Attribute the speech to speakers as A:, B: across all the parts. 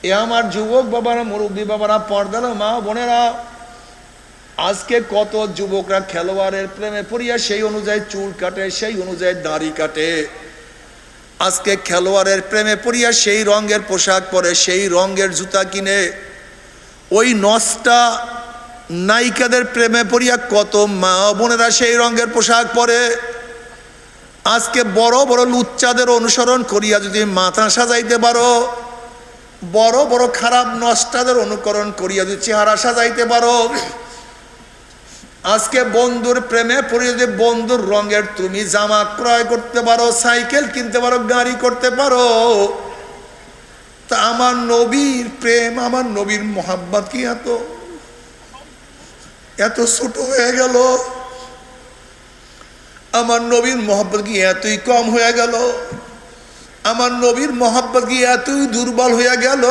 A: এ আমার যুবক বাবারা, মুরব্বী বাবারা, পর্দার মা বোনেরা, আজকে কত যুবকরা খেলোয়াড়ের প্রেমে পড়িয়া সেই অনুযায়ী চুল কাটে, সেই অনুযায়ী দাড়ি কাটে। আজকে খেলোয়াড়ের প্রেমে পড়িয়া সেই রঙের পোশাক পরে, সেই রঙের জুতা কিনে। ওই নষ্টা নায়িকাদের প্রেমে পড়িয়া কত মা বোনেরা সেই রঙের পোশাক পরে। আজকে বড় বড় লুচ্চাদের অনুসরণ করিয়া যদি মাথা সাজাইতে পারো, বড় বড় খারাপ নষ্টাদের অনুকরণ করিয়া যদি চেহারা সাজাইতে পারো, আজকে বন্ধুর প্রেমে পড়ে যদি বন্ধুর রঙের তুমি জামা ক্রয় করতে পারো, সাইকেল কিনতে পারো, গাড়ি করতে পারো, তা আমার নবীর প্রেম, আমার নবীর মোহাব্বত কি এত ছোট হয়ে গেল? আমার নবীর মোহাব্বত কি এতই কম হয়ে গেল? আমার নবীর মোহাব্বত কি এতই দুর্বল হয়ে গেল?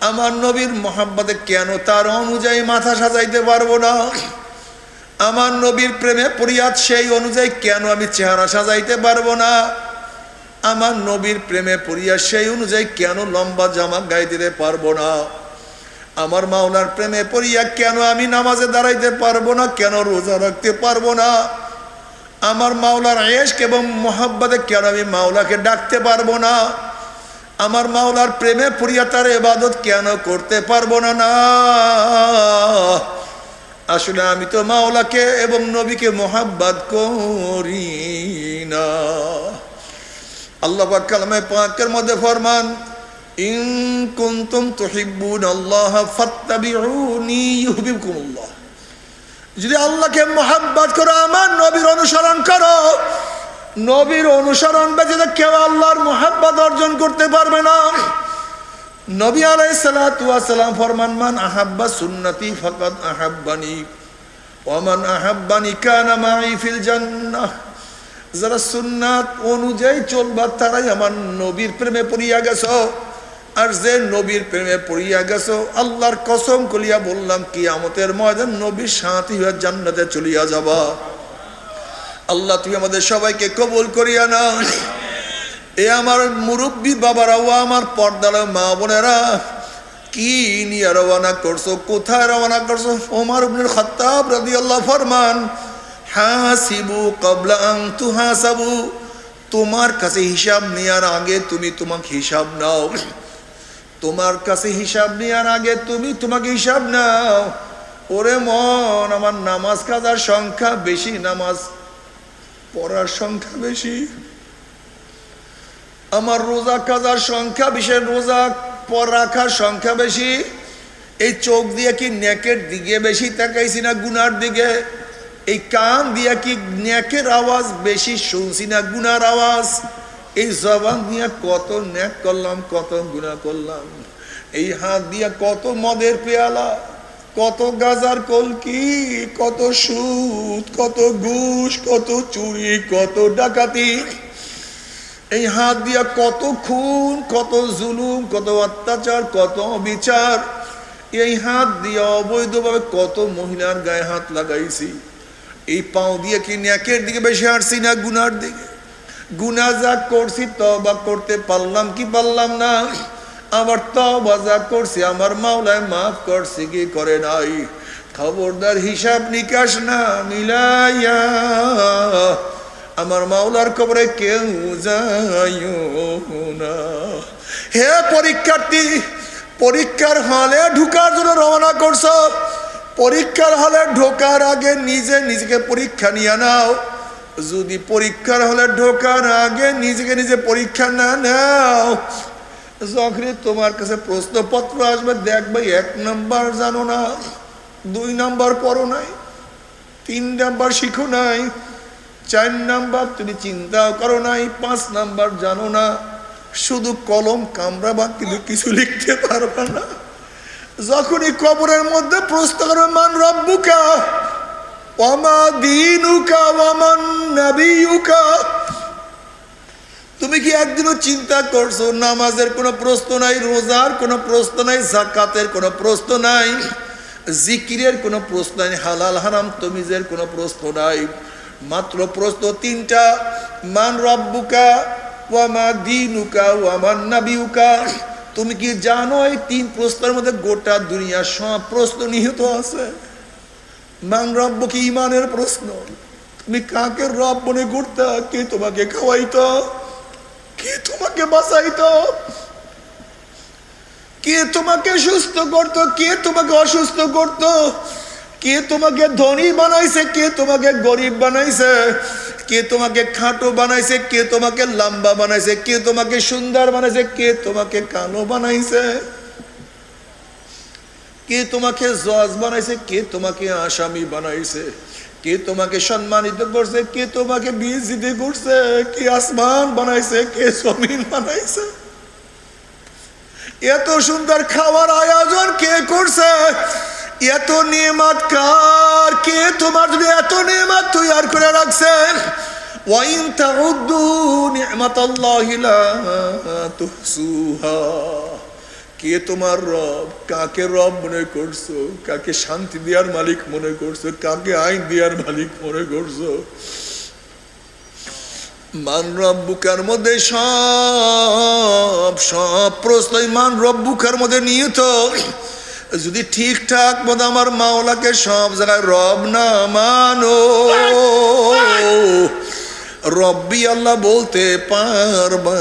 A: আমার নবীর মোহাব্বতে কেন তার অনুযায়ী মাথা সাজাইতে পারবো না? আমার নবীর প্রেমে পড়িয়া সেই অনুযায়ী কেন আমি চেহারা সাজাইতে পারবো না? আমার নবীর প্রেমে পড়িয়া সেই অনুযায়ী কেন লম্বা জামা গায়ে দিতে পারবো না? আমার মাওলার প্রেমে পড়িয়া কেন আমি নামাজে দাঁড়াইতে পারবো না? কেন রোজা রাখতে পারবো না? আমার মাওলার ইশক এবং মোহাব্বতে কেন আমি মাওলাকে ডাকতে পারবো না? আমার মাওলার প্রেমে পড়িয়া তার ইবাদত কেন করতে পারবো না? না, আসলে আমি তো মাওলাকে এবং নবীকে মোহাব্বত করি না। আল্লাহ পাক কালামে পাকের মধ্যে ফরমান, ইন কুনতুম তুহিব্বুনাল্লাহ ফাত্তাবিউনি ইউহিব্বুকুমুল্লাহ। যদি আল্লাহকে মোহাব্বত করো, আমার নবীর অনুসরণ করো। নবীর অনুসরণ ব্যতীত কেউ আল্লাহর মোহাব্বত অর্জন করতে পারবে না। নবী আলাইহিস সালাতু ওয়াস সালাম ফরমান, মান আহাব্বা সুন্নতি ফাকাদ আহাব্বানি ওয়া মান আহাব্বানি কানা মাই ফিল জান্নাহ। যারা সুন্নাত অনুযায়ী চলবা তারাই আমার নবীর প্রেমে পড়িয়া গেছো। আর যে নবীর প্রেমে পড়িয়া গেছো, আল্লাহর কসম করিয়া বললাম, কিয়ামতের ময়দান নবীর সাথী হয়ে জান্নাতে চলিয়া যাবা। আল্লাহ তুমি আমাদের সবাইকে কবুল করিয়া নাও। এ আমার মুরব্বী বাবারা ও আমার পর্দার মা বোনেরা, কি নিয়ে রওনা করছো? কোথায় রওনা করছো? ওমর ইবনে খাত্তাব রাদিয়াল্লাহু ফরমান, হাসিবু ক্বাবলা আন তুহাসাবু। তোমার কাছে হিসাব নেওয়ার আগে তুমি তোমাকে হিসাব নাও। তোমার কাছে হিসাব নেওয়ার আগে তুমি তোমাকে হিসাব নাও। ওরে মন, আমার নামাজ কাজার সংখ্যা বেশি, নামাজ পড়ার সংখ্যা বেশি। আমার রোজা কাজার সংখ্যা বেশি, রোজা পর রাখার সংখ্যা বেশি। এই চোখ দিয়ে কি নেকের দিকে বেশি তাকাইছি না গুনার দিকে? এই কান দিয়া কি নেকের আওয়াজ বেশি শুনছি না গুনার আওয়াজ? এই জবান দিয়া কত নেক করলাম, কত গুনাহ করলাম। এই হাত দিয়া কত মদের পেয়ালা, কত গাজার কলকি, কত সুদ, কত ঘুষ, কত চুরি, কত ডাকাতি। এই হাত দিয়া কত খুন, কত জুলুম, কত অত্যাচার, কত বিচার। এই হাত দিয়া অবৈধভাবে কত মহিলার গায়ে হাত লাগাইছি। এই পাও দিয়ে কি নেকের দিকে বেশি হাঁটছি না গুনার দিকে? গুনাহ যা করছি তওবা করতে পারলাম কি পারলাম না? আবার তওবা যা করছি আমার মাওলায় মাফ করছে কি করে নাই? খবরদার হিসাব নিকাশ না মিলাইয়া আমার মাওলার কবরে কেউ যাইও না। হে পরীক্ষার্থী, পরীক্ষার হলে ঢুকার জন্য রওনা করছো। পরীক্ষার হলে ঢোকার আগে নিজেকে পরীক্ষা নিয়ে নাও। যদি পরীক্ষার হলে ঢোকার আগে নিজে পরীক্ষা না নাও, যখন তোমার কাছে প্রশ্নপত্র আসবে দেখবে 1 নাম্বার জানো না, 2 নাম্বার পড়ো নাই, 3 নাম্বার শিখো নাই, 4 নাম্বার তুমি চিন্তাও করো নাই, 5 নাম্বার জানো না। শুধু কলম কামড়াবা কিন্তু কিছু লিখতে পারবে না। যখনই কবরের মধ্যে প্রশ্ন করবে, মান রব্বুকা ওয়া মা দীনুকা ওয়া মান নাবিয়ুকা, তুমি কি একদিনও চিন্তা করছো নামাজের কোনো প্রশ্ন নাই, রোজার কোনো প্রশ্ন নাই, যাকাতের কোনো প্রশ্ন নাই, জিকিরের কোনো প্রশ্ন নাই, হালাল হারাম তমিজের কোনো প্রশ্ন নাই। মাত্র প্রশ্ন 3টা, মান রব্বুকা ওয়া মা দীনুকা ওয়া মান নাবিয়ুকা। তুমি কি জানো এই 3 প্রশ্নের মধ্যে গোটা দুনিয়ার সব প্রশ্ন নিহিত আছে? মান রব্ব কি ইমানের প্রশ্ন। তুমি কাকে রব মনে করতা? কে তোমাকে খাওয়াইতো? কে তোমাকে বাঁচাইতো? কে তোমাকে সুস্থ করতো? কে তোমাকে অসুস্থ করতো? কে তোমাকে ধনী বানাইছে? কে তোমাকে গরিব বানাইছে? কে তোমাকে খাটো বানাইছে? কে তোমাকে লম্বা বানাইছে? কে তোমাকে সুন্দর বানাইছে? কে তোমাকে কালো বানাইছে? কে তোমাকে জজ বানাইছে? কে তোমাকে আসামি বানাইছে? কে তোমাকে সম্মানিত করছে? কে তোমাকে বেইজ্জতি করছে? কে আসমান বানাইছে? কে জমিন বানাইছে? এত সুন্দর খাওয়ার আয়োজন কে করছে? এত নিয়ামত কার? কে তোমার জন্য এত নিয়ামত তৈরি করে রাখছেন? ওয়াইন তাউদ্দু নি'মাতাল্লাহি লা তুহসুহা। কে তোমার রব? কাকে রব মনে করছো? কাকে শান্তি দেওয়ার মালিক মনে করছো? কাকে আইন দেওয়ার মালিক মনে করছো? মান রব্বুকার মধ্যে সব প্রশ্নই মান রব্বুকার মধ্যে নিহিত। যদি ঠিকঠাক মতো আমার মাওলাকে সব জায়গায় রব না মানো, রব্বি আল্লাহ বলতে পারবা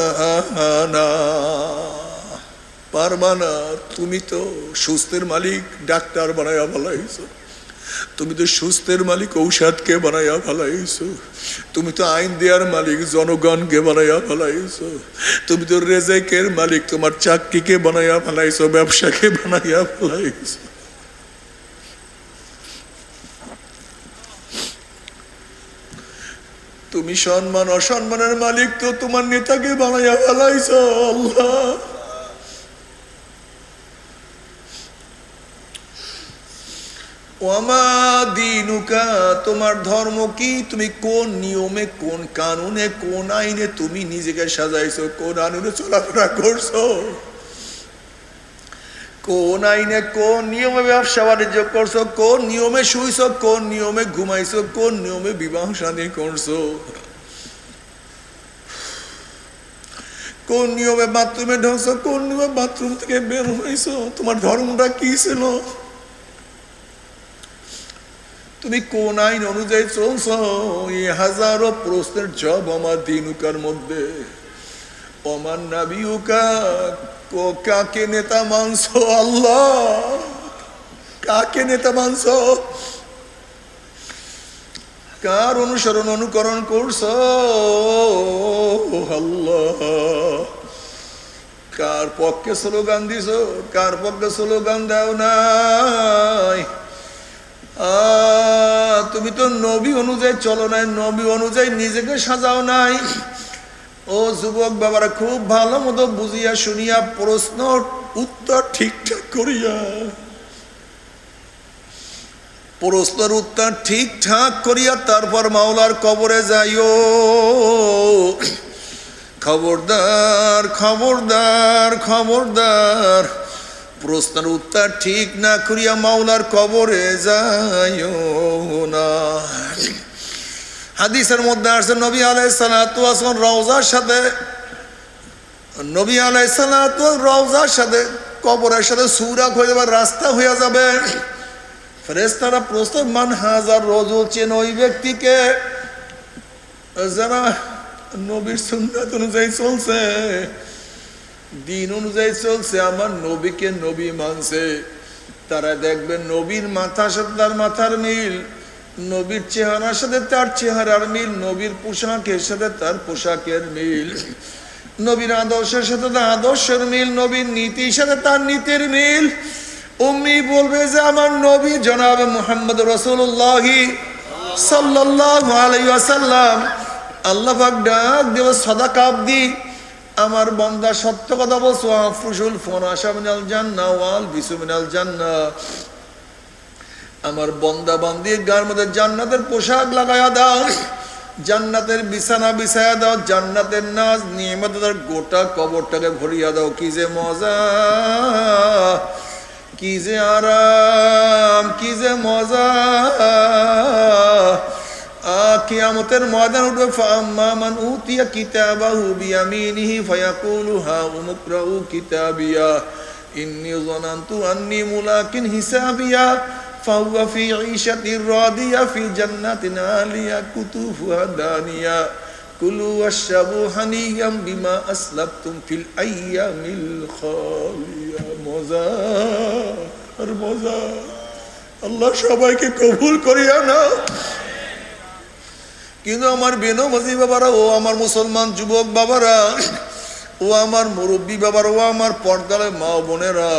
A: না। তুমি তো সুস্থের মালিক ডাক্তার বানাইয়া ভালাইছো, তুমি তো সুস্থের মালিক ঔষধকে বানাইয়া ভালাইছো, তুমি তো আইন দেওয়ার মালিক জনগণকে বানাইয়া ভালাইছো, তুমি তো রেজেকের মালিক তোমার চাকরিকে বানাইয়া ভালাইছো, ব্যবসাকে বানাইয়া ভালাইছো। তুমি সম্মান অসম্মানের মালিক তো তোমার নেতাকে বানাইয়া ভালাইছো। আল্লাহ ওয়ামা দীনুকা, তোমার ধর্ম কি? তুমি কোন নিয়মে, কোন কানুনে, কোন আইনে তুমি নিজেকে সাজাইছো? কোন আইনে চলাফেরা করছো? কোন আইনে, কোন নিয়মে ব্যবসা বাণিজ্য করছো? কোন নিয়মে শুইছো? কোন নিয়মে ঘুমাইছো? কোন নিয়মে বিবাহ শাদী করছো? কোন নিয়মে বাথরুমে ঢুকছো? কোন নিয়মে বাথরুম থেকে বের হয়েছো? তোমার ধর্মটা কি ছিল? তুমি কোন আইন অনুযায়ী চলছ? এই হাজারো প্রশ্নের জব আমার দিনুকার মধ্যে। ওমান নাবিউকা, কাকে নেতা মানছো? আল্লাহ কাকে নেতা মানছো? কার অনুসরণ অনুকরণ করছো? আল্লাহ কার পক্ষে স্লোগান দিছো? কার পক্ষে স্লোগান দাও নাই? তুমি তো নবী অনুযায়ী চলো নাই, নবী অনুযায়ী নিজেকে সাজাও নাই। ও যুবক বাবারা, খুব ভালো মতো বুঝিয়া শুনিয়া প্রশ্ন উত্তর ঠিকঠাক করিয়া, প্রশ্নের উত্তর ঠিকঠাক করিয়া তারপর মাওলার কবরে যাইও। খবরদার খবরদার খবরদার, প্রশ্নের উত্তর ঠিক না করিয়া মাওলার কবরে যাইও না। হাদিসের মধ্যে আসছে নবী আলাইহিস সালাতু ওয়াস সালাম রওজার সাথে, নবী আলাইহিস সালাতু রওজার সাথে কবরের সাথে সুরা হয়ে যাবে, রাস্তা হয়ে যাবে। ফেরেশতারা প্রশ্ন, মান হাজার রজুল, চেন ওই ব্যক্তিকে যারা নবীর সুন্নাত অনুযায়ী চলছে, দিন অনুযায়ী চলছে, আমার নবীকে নবী মানছে। তারা দেখবেন নবীর মাথার সাথে তার মাথার মিল, নবীর চেহারার সাথে তার চেহারার মিল, নবীর পোশাকের সাথে তার পোশাকের মিল, নবীর আদর্শের সাথে তার আদর্শের মিল, নবীর নীতির সাথে তার নীতির মিল। উম্মি বলবে যে আমার নবী জনাব মুহাম্মদ রাসূলুল্লাহ সাল্লাল্লাহু আলাইহি ওয়াসাল্লাম। আল্লাহ পাক ডাক দেব, সাদাকা আবদি, আমার বান্দা সত্য কথা বলছো। আফরুশুল ফনাশা মিনাল জান্নাহ ওয়াল বিসু মিনাল জান্নাহ, আমার বান্দা বান্দির গায়ের মধ্যে জান্নাতের পোশাক লাগায়া দাও, জান্নাতের বিছানা বিছায়া দাও, জান্নাতের নাজ নিয়ামতের গোটা কবরটাকে ভরিয়া দাও। কি যে মজা, কি যে আরাম, কি যে মজা। কিয়ামতের ময়দান উঠবে, ফাআম্মা মান উতিয়া কিতাবাহু বিয়ামিনিহি ফায়াকুলু হাউম ইকরাউ কিতাবিয়া ইন্নী যানানতু আন্নী মুলাকিন হিসাবিয়া ফাহুয়া ফি ঈশাতির রাদিয়া ফি জান্নাতিন আলিয়া কুতুফুহা দানিয়া কুলু ওয়াশরাবু হানিয়াম বিমা আসলাফতুম ফিল আইয়ামিল খালিয়া। মজা আর মজা। আল্লাহ সবাইকে কবুল করিয়া নাও। কিন্তু আমার বেনমাজি বাবারা, ও আমার মুসলমান যুবক বাবারা, ও আমার মুরব্বী বাবারা, ও আমার পর্দার মা বোনেরা,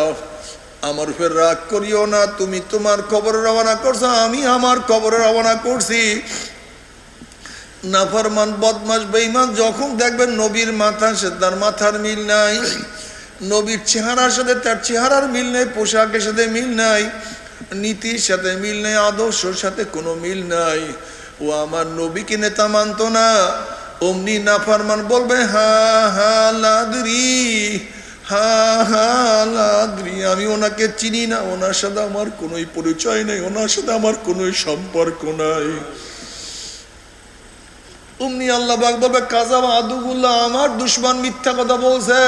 A: আমার ফের রাগ করিও না। তুমি তোমার কবরে রওনা করছো, আমি আমার কবরে রওনা করছি। নাফরমান বদমাশ বেঈমান যখন দেখবেন নবীর মাথা সাথে তার মাথার মিল নাই, নবীর চেহারার সাথে তার চেহারার মিল নেই, পোশাকের সাথে মিল নাই, নীতির সাথে মিল নেই, আদর্শের সাথে কোনো মিল নাই, ও আমার নবীকে নেতা মানত না, অমনি নাফরমান বলবে হা হা লাদরি, হা হা লাদরি, আমি ওনাকে চিনি না, ওনার সাথে আমার কোনোই পরিচয় নেই, ওনার সাথে আমার কোনোই সম্পর্ক নাই। অমনি আল্লাহ পাক বলবে কাযাবা আদুগুল্লাহ, আমার দুশমন মিথ্যা কথা বলছে,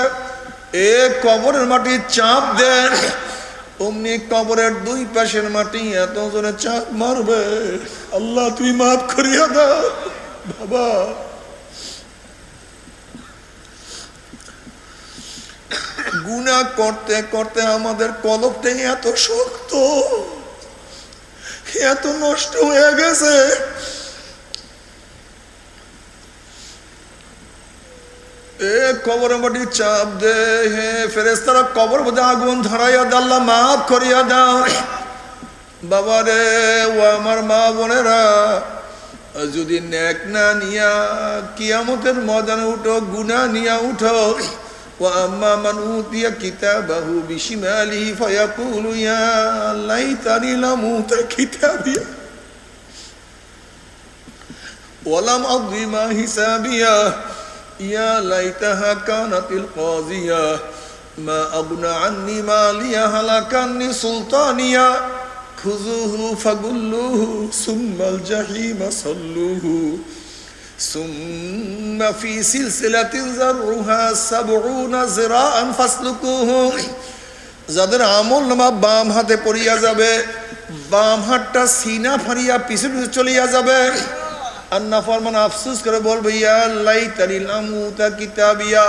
A: এ কবরের মাটি চাপ দেন। অমনি কবরের দুই পাশের মাটি এত জোরে চাপ মারবে, আল্লাহ তুই মাফ করিয়া দাও। বাবা গুনাহ করতে করতে আমাদের কলবটাই এত শক্ত, এত নষ্ট হয়ে গেছে। এ কবরের মাটি চাপ দে, হে ফেরেশতারা কবর মধ্যে আগুন ধরাইয়া দে, আল্লাহ মাফ করিয়া দাও। বাবা রে, ও আমার মা বোনেরা, যদি নেক না নিয়া কিয়ামতের ময়দানে উঠো, গুনাহ নিয়া উঠো। ওয়া আম্মা মান উতিয়া কিতাবাহু বিশিমালিহি ফায়াকুলু ইয়া লাইতানি লাম উতা কিতাবিয়া ওয়া লাম আদরি মা হিসাবিয়া ইয়া লাইতাহা কানাতিল কাযিয়া মা আগনা আন্নী মালিয়া হালাকান্নী সুলতানিয়া খুযুহু ফাগুল্লুহু সুম্মাল জাহিমা সাল্লুহু সুম্মা ফি সিলসিলাতিন যারউহা ৭০ যিরাআন ফাসলুকুহু। যাদের আমলনামা বাম হাতে পড়িয়া যাবে, বাম হাতটা সিনা ফাড়িয়া পিছনে চলিয়া যাবে, আর নাফরমান আফসোস করে বলবে ইয়া লাইতানি লাম উতা কিতাবিয়া,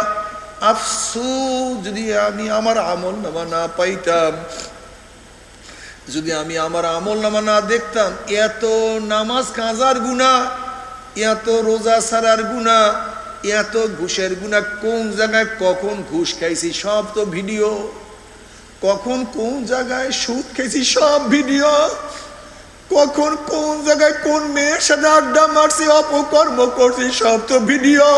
A: আফসোস যদি আমি আমার আমলনামা না পাইতাম, যদি আমি আমার আমলনামা না দেখতাম। এত নামাজ কাজার গুনাহ, এত রোজা ছাড়ার গুনাহ, এত ঘুষের গুনাহ, কোন জায়গায় কখন ঘুষ খাইছি সব তো ভিডিও, কখন কোন জায়গায় সুদ খাইছি সব ভিডিও, কখন কোন জায়গায় কোন মেয়ের সাথে আড্ডা মারছি, অপকর্ম করছি সব তো ভিডিও।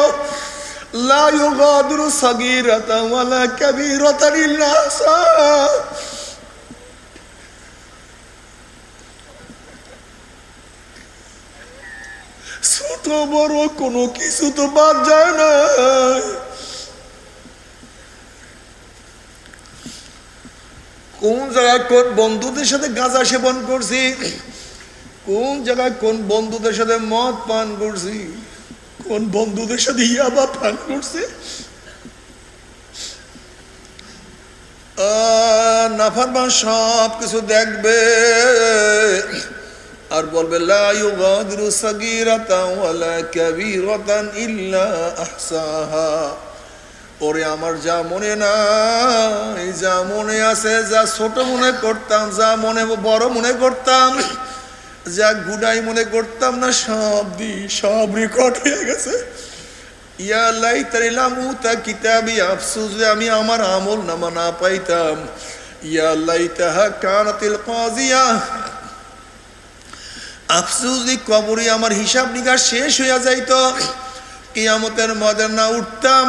A: লা ইউগাদিরু সাগীরাতান ওয়ালা কাবীরাতান ইল্লা আহসাহা। ছোট বড় কোনো কিছু তো বাদ যায় না। কোন জায়গায় কোন বন্ধুদের সাথে গাঁজা সেবন করছি, কোন জায়গায় কোন বন্ধুদের সাথে মদ পান করছি, কোন বন্ধুদের সাথে ইয়াবা পান করছি। নাফরমান সব কিছু দেখবে আর বলবে লা ইউগাদিরু সাগীরাতান ওয়ালা কাবীরাতান ইল্লা আহসাহা। ওরে আমার যা মনে নাই, যা মনে আছে, যা ছোট মনে করতাম, যা মনে বড় মনে করতাম, যা গুনাই মনে করতাম না, সব রেকর্ড হয়ে গেছে। ইয়া লাইতানি লাম উতা কিতাবি, আফসোস যে আমি আমার আমলনামা না পাইতাম। ইয়া লাইতাহা কানাতিল কাযিয়া, আফসোস যে কবরে আমার হিসাব নিকাশ শেষ হইয়া যাইত, কিয়ামতের ময়দানে না উঠতাম।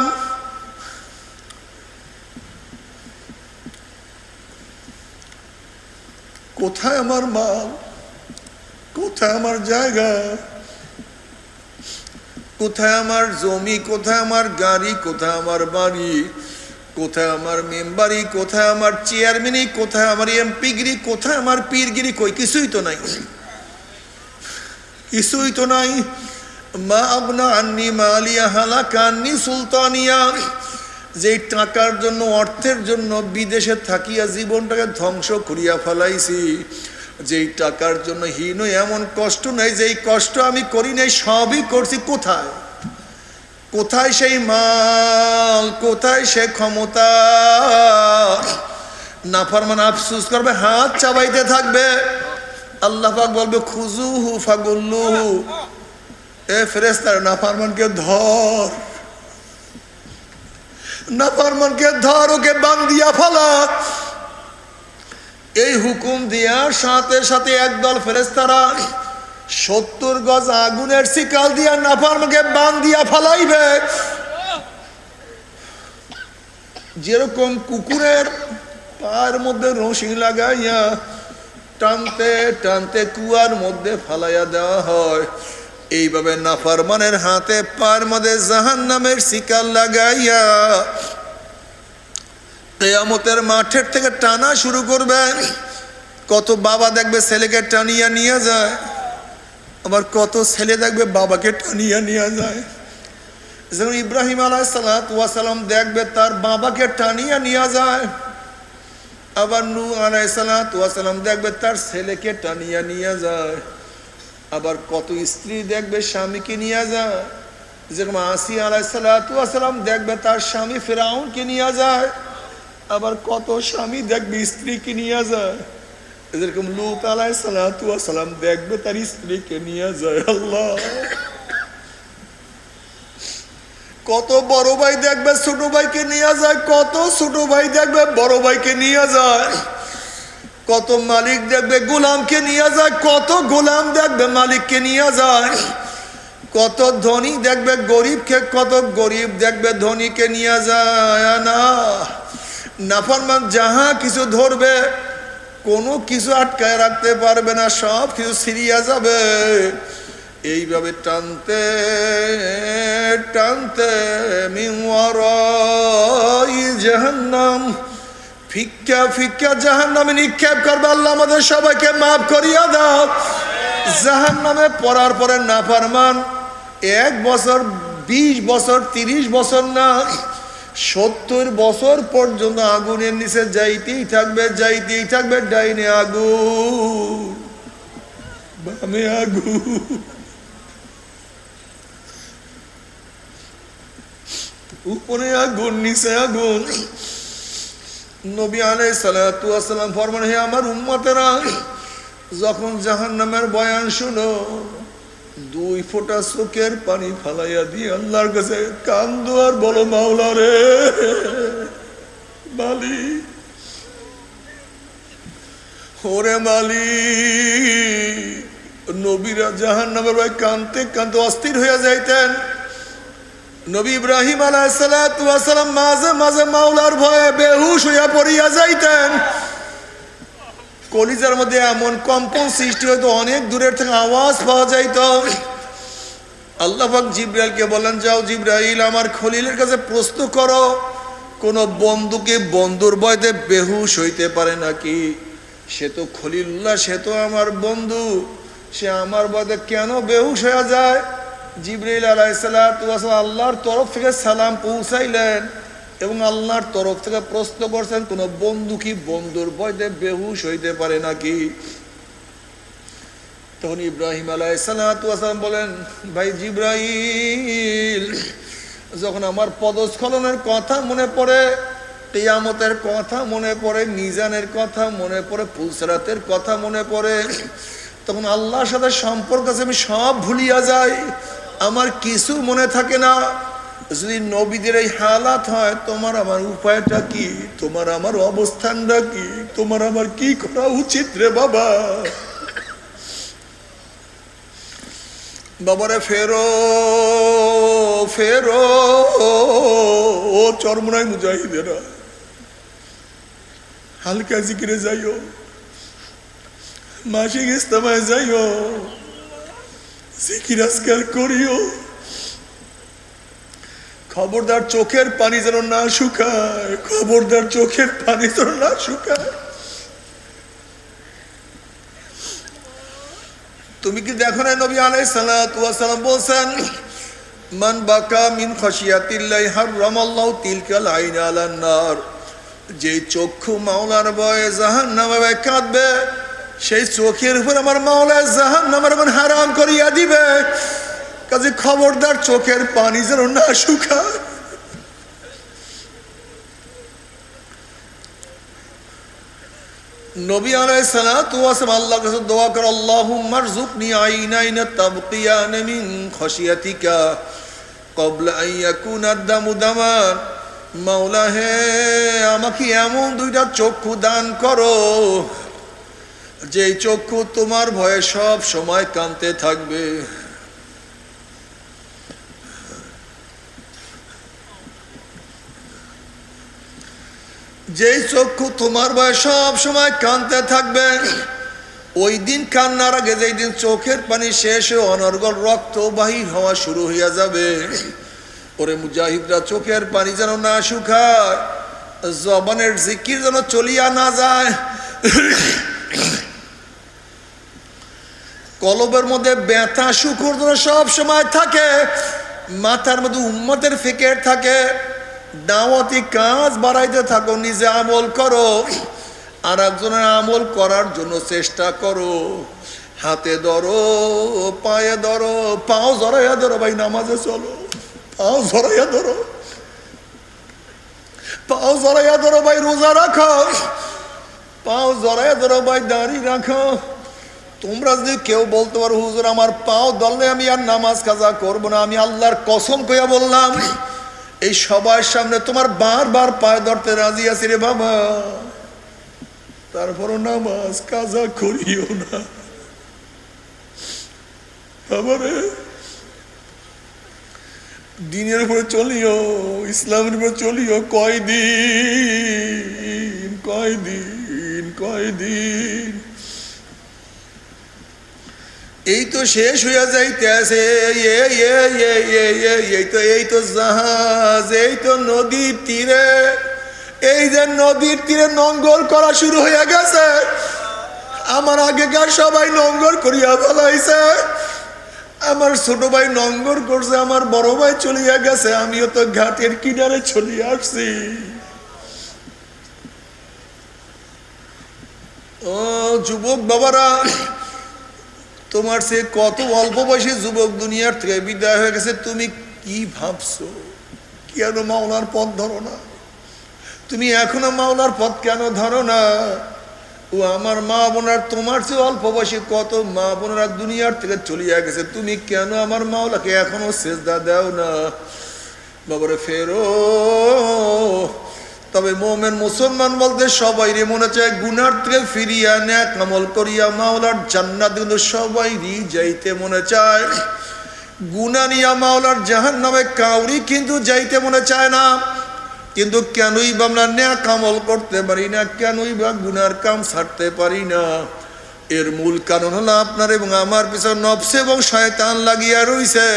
A: কোথায় আমার মাল, কোথায় আমার জায়গা, কোথায় আমার জমি, কোথায় আমার গাড়ি, কোথায় আমার বাড়ি, কোথায় আমার মেম্বারি, কোথায় আমার চেয়ারম্যানি, কোথায় আমার এমপিগিরি, কোথায় আমার পীরগিরি, কই কিছুই তো নাই। কিছুই তো নাই। মা আবনা আন্নি মালিয়া হালাকা আন্নি সুলতানিয়া, যে টাকার জন্য অর্থের জন্য বিদেশে থাকিয়া জীবনটাকে ধ্বংস করিয়া ফেলাইছি, যেই টাকার জন্য হীন এমন কষ্ট নাই যেই কষ্ট আমি করি নাই, সবই করছি। কোথায় কোথায় সেই মাল, কোথায় সে ক্ষমতা? নাফরমান আফসোস করবে, হাত চাবাইতে থাকবে। আল্লাহ পাক বলবে খুজুহু ফাগুল্লুহু, এ ফেরেশতারা নাফরমানকে ধর, নাফরমানকে ধর, ওকে বান্ধিয়া ফেলা। এই হুকুম দেওয়ার সাথে সাথে একদল ফেরেশতারা 70 গজ আগুনের শিকাল দিয়া নাফরমানকে বান্ধিয়া ফেলাইবে। যেরকম কুকুরের পায়ের মধ্যে রশি লাগাইয়া টানতে টানতে কুয়ার মধ্যে ফালাইয়া দেওয়া হয়, এইভাবে নাফরমানের হাতে পায়ের মধ্যে জাহান্নামের শিকাল লাগাইয়া কিয়ামতের মাঠের থেকে টানা শুরু করবে। কত বাবা দেখবে ছেলেকে টানিয়া নিয়ে যায়, আবার কত ছেলে দেখবে বাবাকে টানিয়া নিয়ে যায়। যেমন ইব্রাহিম আলাইহিসসালাম দেখবে তার বাবাকে টানিয়া নিয়ে যায়, আবার নূহ আলাইহিসসালাম দেখবে তার ছেলেকে টানিয়া নিয়ে যায়, আবার কত স্ত্রী দেখবে স্বামীকে নিয়ে যায়। যেরকম আসিয়া আলাইহিসসালাম দেখবে তার স্বামী ফিরাউনকে নিয়ে যায়, আবার কত স্বামী দেখবে স্ত্রীকে নিয়ে যায়। যেরকম লূত আলাইহিসসালাম দেখবে তার স্ত্রীকে নিয়ে যায়। আল্লাহ, কত বড় ভাই দেখবে ছোট ভাইকে নিয়ে যায়, কত ছোট ভাই দেখবে বড় ভাইকে নিয়ে যায়, কত মালিক দেখবে গোলামকে নিয়ে যায়, কত গোলাম দেখবে মালিককে নিয়ে যায়, কত ধনী দেখবে গরিবকে, কত গরিব দেখবে ধনীকে নিয়ে যায়। না, নাফরমান যাহা কিছু ধরবে কোনো কিছু আটকায় রাখতে পারবে না, সব কিছু ছিড়িয়া যাবে। এইভাবে টানতে টানতে মিন ওয়ারাই জাহান্নাম, ফিক্কা ফিক্কা জাহান্নামে নিক্ষেপ করবে। আল্লাহ আমাদের সবাইকে মাফ করিয়া দাও। জাহান্নামে পড়ার পরে নাফরমান 1 বছর, 20 বছর, 30 বছর না, 70 বছর পর্যন্ত আগুনের নিচে যাইতেই থাকবে, যাইতেই থাকবে। ডাইনে আগুন, বামে আগুন, উপরে আগুন, নিচে আগুন। নবী আলাইহিসসালাম ফরমান, হে আমার উম্মতেরা, যখন জাহান্নামের বয়ান শুনো 2 ফোঁটা চোখের পানি ফালাইয়া দিয়ে আল্লাহর কাছে কান্দো আর বলো, মাওলা রে, মালিক, ওরে মালিক। নবীরা জাহান্নামের ভয়ে কাঁদতে কাঁদতে অস্থির হয়ে যাইতেন। নবী ইব্রাহিম আলাইহিসসালাম মাঝে মাঝে মাওলার ভয়ে বেহুশ হইয়া পড়িয়া যাইতেন। কলিজার মধ্যে এমন কম্পন সৃষ্টি হইতো, অনেক দূরের থেকে আওয়াজ পাওয়া যাইত। আল্লাহ পাক জিবরাইলকে বলেন, যাও জিবরাইল, আমার খলিলের কাছে প্রশ্ন করো, কোন বন্ধুকে বন্ধুর ভয়তে বেহুশ হইতে পারে নাকি? সে তো খলিলুল্লাহ, সে তো আমার বন্ধু, সে আমার ভয়তে কেন বেহুশ হয়ে যায়? জিবরাইল আলাইহিসসালাম আল্লাহর তরফ থেকে সালাম পৌঁছাইলেন এবং আল্লাহর তরফ থেকে প্রশ্ন করছেন, কোন বন্ধু কি বন্ধুর ভয়তে বেহুশ হইতে পারে নাকি? তখন ইব্রাহিম আলাইহিসসালাম বলেন, ভাই জিবরাইল, যখন আমার পদস্খলনের কথা মনে পড়ে, কিয়ামতের কথা মনে পড়ে, মিজানের কথা মনে পড়ে, পুলসিরাতের কথা মনে পড়ে, তখন আল্লাহর সাথে সম্পর্ক আছে আমি সব ভুলিয়া যাই, আমার কিছু মনে থাকে না। যদি নবীদের এই হালাত হয়, তোমার আমার উপায়টা কি? তোমার আমার অবস্থানটা কি? তোমার আমার কি করা উচিত রে বাবা? বাবারে ফেরো ফেরো, ও চরমনাই মুজাহিদেরা, হালকা জিকিরে যাইও, মাসিক ইস্তেমায় যাইও, জিকির আজকার করিও। খবরদার চোখের পানি যেন না শুকায়, খবরদার চোখের পানি যেন না শুকায়। তুমি কি দেখো না নবী আলাইহিস সালাতু ওয়াস সালাম বলেন মান বাকা মিন খাশিয়াতিল্লাহি হারামাল্লাহু তিলকাল আইন আলান নার, যে চক্ষু মাওলার ভয়ে জাহান্নামে কাঁদবে সেই চোখের উপর আমার মাওলা জাহান্নামের আগুন হারাম করিয়া দিবে। কাজে খবরদার চোখের পানি যেন না শুকায়। নবী আলাইহিস সালাতু ওয়াস সালাম আল্লাহর কাছে দোয়া করে আল্লাহুম্মা রযুকনি আইনাইনা তাবকিয়ান মিন খাশিয়াতিকা ক্বাবলা আন ইয়াকুনা আদ-দামু দামান। মাওলা হে, আমাকে এমন দুইটা চক্ষু দান করো যে চক্ষু তোমার ভয়ে সব সময় কাঁদতে থাকবে। যেই চক্ষু তোমার ভয়ে সব সময় কাঁদতে থাকবে। ওই দিন কান্নার আগে যেই দিন চোখের পানি শেষ হয়ে অনর্গল রক্ত বাহির হওয়া শুরু হইয়া যাবে, ওরে মুজাহিদরা চোখের পানি যেন না শুকায়, জবানের জিকির যেন চলিয়া না যায়, কলবের মধ্যে ব্যথা শুকুর যেন সব সময় থাকে, মাথার মধ্যে উম্মতের ফিকির থাকে। দাওয়াতি কাজ বাড়াইতে থাকো, নিজে আমল করো, আর একজনের আমল করার জন্য চেষ্টা করো। হাতে ধরো, পায়ে ধরো, পাও জড়াইয়া ধরো, ভাই নামাজে চলো, পাও জড়াইয়া ধরো, পাও জড়াইয়া ধরো ভাই, রোজা রাখো, পাও জড়াইয়া ধরো ভাই, দাড়ি রাখো। তোমরা যদি কেউ বলতে পারো হুজুর আমার পাও ধরলে আমি আর নামাজ কাজা করবো না, আমি আল্লাহর কসম কইয়া বললাম এই সবার সামনে তোমার বারবার পায়ে ধরতে রাজি আছি রে বাবা, তারপরও নামাজ কাজা করিও না বাবারে। দিনের উপরে চলিও, ইসলামের উপরে চলিও, কয়দিন কয়দিন কয়দিন। এই তো শেষ হইয়া যাইতে আছে, এই তো জাহাজ, এই তো নদীর তীরে, এই যে নদীর তীরে নঙ্গল করা শুরু হইয়া গেছে। আমার আগেকার সবাই নঙ্গল করিয়া ফেলাইছে, আমার ছোট ভাই নঙ্গল করছে, আমার বড় ভাই চলিয়া গেছে, আমিও তো ঘাটের কিনারে চলিয়ে আসছি। ও যুবক বাবারা, তোমার সে কত অল্প বয়সী যুবক দুনিয়ার থেকে বিদায় হয়ে গেছে, তুমি কি ভাবছো? কেন মাওলার পথ ধরো না? তুমি এখনো মাওলার পথ কেন ধরো না? ও আমার মা বোনার, তোমার চেয়ে অল্প বয়সী কত মা বোনেরা দুনিয়ার থেকে চলিয়া গেছে, তুমি কেন আমার মাওলাকে এখনো সেজদা দাও না? বাবারে ফেরো। তবে মোমেন মুসলমান বলতে সবাইরই মনে চায় গুনার থেকে ফিরিয়া নেক আমল করিয়া মাওলার জান্নাত, কিন্তু সবাইরই যাইতে মনে চায়। গুনাহ নিয়া মাওলার জাহান্নামে কাউরি কিন্তু যাইতে মনে চায় না। কিন্তু কেনই বা আমরা নেক আমল করতে পারি না, কেনই বা গুনার কাম ছাড়তে পারি না? এর মূল কারণ হলো আপনার এবং আমার পিছনে নফস এবং শয়তান লাগিয়া রইছে।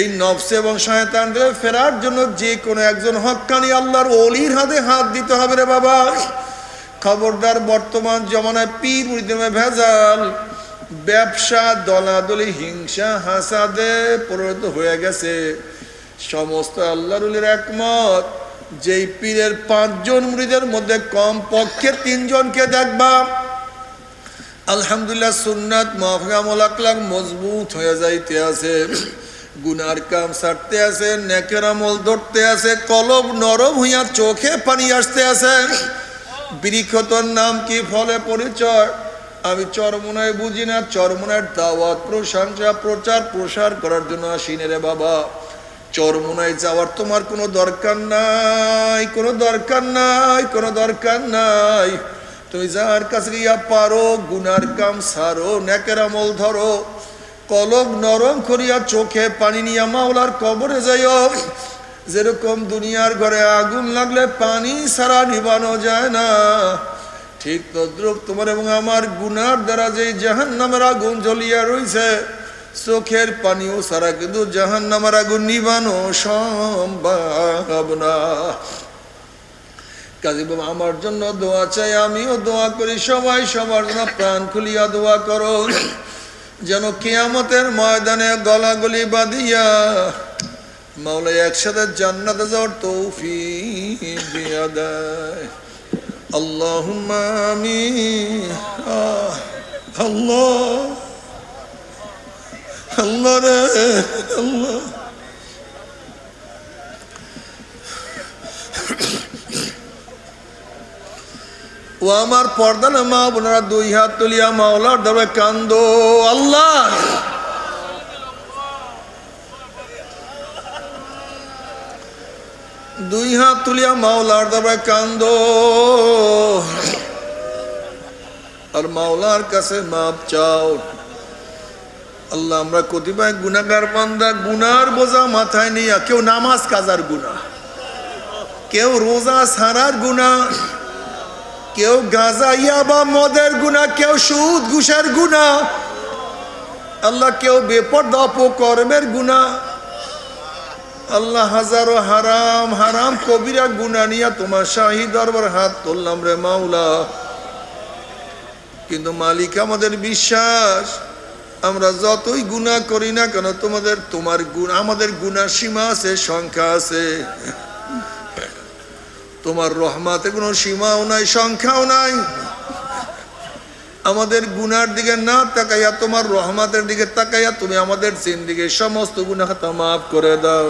A: এই নফস এবং শয়তানকে ফেরার জন্য যে কোনো একজন হক্কানি আল্লাহর ওলির হাতে হাত দিতে হবে রে বাবা। খবরদার, বর্তমান জমানায় পীর মুরিদে ভেজাল, ব্যবসা, দলাদলি, হিংসা, হাসাদে পরিণত হয়ে গেছে। সমস্ত আল্লাহর ওলির একমত, যেই পীরের 5 জন মুরিদের মধ্যে কম পক্ষে 3 জনকে দেখবা আলহামদুলিল্লাহ সুন্নাত মাহফিল আকলাক মজবুত হয়ে যাইতে আছে, গুনার কাম ছাড়তে আছে, নেকের আমল ধরতে আছে, কলব নরম হইয়া চোখে পানি আসতে আছে। বৃক্ষতর নাম কি, ফলে পরিচয়? আমি চরমোনায় বুঝি না, চরমোনার দাওয়াত প্রশংসা প্রচার প্রসার করার জন্য আসিনে রে বাবা। চরমোনায় যাওয়ার তোমার কোনো দরকার নাই, কোনো দরকার নাই, কোনো দরকার নাই। তুমি যার কাছে গিয়া পারো গুনার কাম ছাড়ো, নেকের আমল ধরো, কলব নরম করিয়া চোখে পানি নিয়া মাওলার কবরে যাইও। যেরকম দুনিয়ার ঘরে আগুন লাগলে পানি ছাড়া নিবানো যায় না, ঠিক তদ্রুপ তোমার এবং আমার গুনার দ্বারা যে জাহান্নামের আগুন জ্বলিয়া রইছে, চোখের পানিও ছাড়া কিন্তু জাহান্নামের আগুন নিবানো সম্ভব না। কাজী বাবা আমার জন্য দোয়া চাই, আমিও দোয়া করি, সবাই সবার জন্য প্রাণ খুলিয়া দোয়া করো। যেন কিয়ামতের ময়দানে গলাগলি বাঁধিয়া মাওলা একসাথে জান্নাতে যাওয়ার তৌফিক দিয়া দেয়। আল্লাহুম্মা আমিন। আল্লাহ আল্লাহ রে আল্লাহ, ও আমার পর্দার মা বোনেরা, দুই হাত তুলিয়া মাওলার দরবারে কান্দো। আল্লাহ দুই হাত তুলিয়া মাওলার দরবারে কান্দো আর মাওলার কাছে মাপ চাও। আল্লাহ আমরা কতিপয় গুনাহগার বান্দা, গুনার বোঝা মাথায় নিয়া, কেউ নামাজ কাজার গুনাহ, কেউ রোজা ছাড়ার গুনাহ, কেউ গাঁজা ইয়াবা মদের গুনাহ, কেউ সুদ ঘুষের গুনাহ, আল্লাহ কেউ বেপরদা অপকর্মের গুনাহ। আল্লাহ হাজারো হারাম হারাম কবিরা গুনাহ নিয়া তোমার শাহী দরবার হাত তুললাম রে মাওলা। কিন্তু মালিক আমাদের বিশ্বাস, আমরা যতই গুনাহ করি না কেন তোমার গুনাহ, আমাদের গুনাহ সীমা আছে, সংখ্যা আছে। তোমার রহমতে কোনো সীমাও নাই, সংখ্যাও নাই। আমাদের গুনার দিকে না তাকাইয়া তোমার রহমতের দিকে তাকাইয়া তুমি আমাদের জিন্দেগীর সমস্ত গুনাহ মাফ করে দাও।